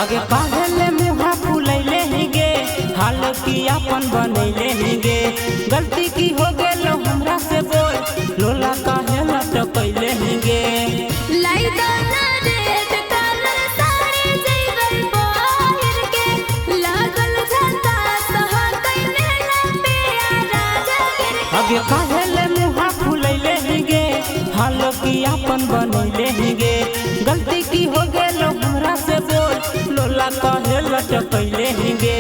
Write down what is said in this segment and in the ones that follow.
आगे काहेले मुहा फुलैले हिगे हाल की अपन बनैले हिगे गलती की हो गेल हमरा से बोल लोला काहे लटकैले हिगे लाई दो ना रेड कलर साड़ी जइबै बाहर के लागल झंडा सह कइने ला प्यारा जगर आगे काहेले मुहा फुलैले हिगे हाल की अपन बनैले हिगे गलती की हो गेल हमरा से बोल लोला काहे लटकैले हिगे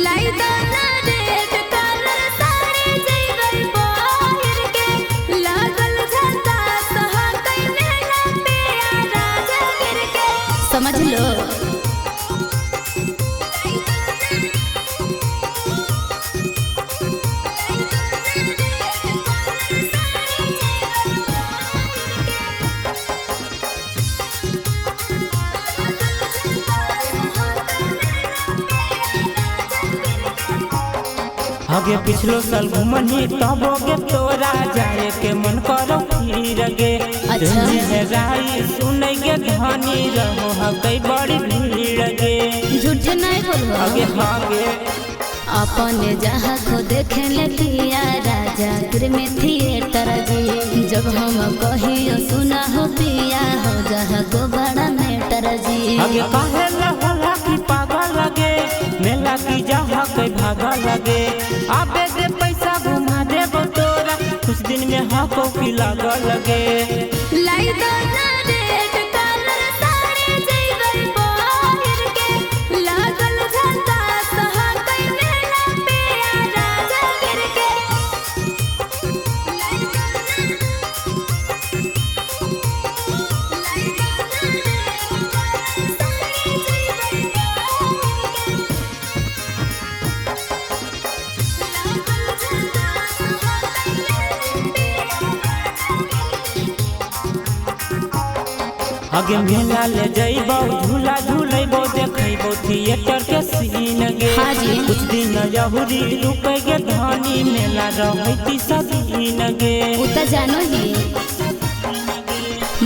लाई दो ना रेड कलर साड़ी जइबै बाहर के लागल झंडा सह कइने ला प्यारा जगर के समझ लो। आगे पिछलो साल घूमनी तब गे तोरा जाए के मन करो फिर गे अच्छा। राई सुनै गे धनी रहो हकई बड़ी भीड़ गे झूठ नहीं बोलो आगे हागे अपने जहाँ को देखे ले पिया राजा में थिएटर जी जब हम कहियो सुना हो पिया हो जहाँ को बड़ा मेटर जी आगे काहे लहला की पागल लगे मेला की जहाँ कई भागा लगे आबे दे पैसा घुमा दे तोरा कुछ दिन में हाको की लागा लगे लाई दो ना रेड कलर साड़ी जइबै बाहर के लागल झंडा सह कइने ला प्यारा जगर के लाई दो आगे मेला ले जइबो झूला झूलेबो देखैबो थिएटर के सीन गे हाँ जी। कुछ दिन जहुरी रुकै गे धनी मेला रहैती सब दिन गे उता जानो ही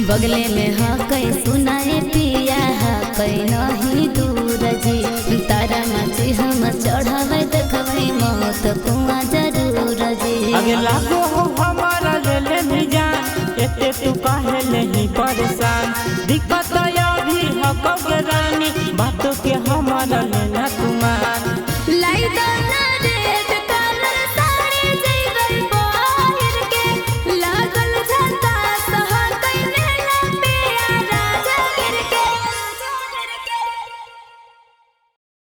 बगले में हा कई सुनाए पिया हा कई नहीं दूर जी तारा माची हम चढ़ावे देखबै मौत कुआं जरूर जी आगे लागो हो हम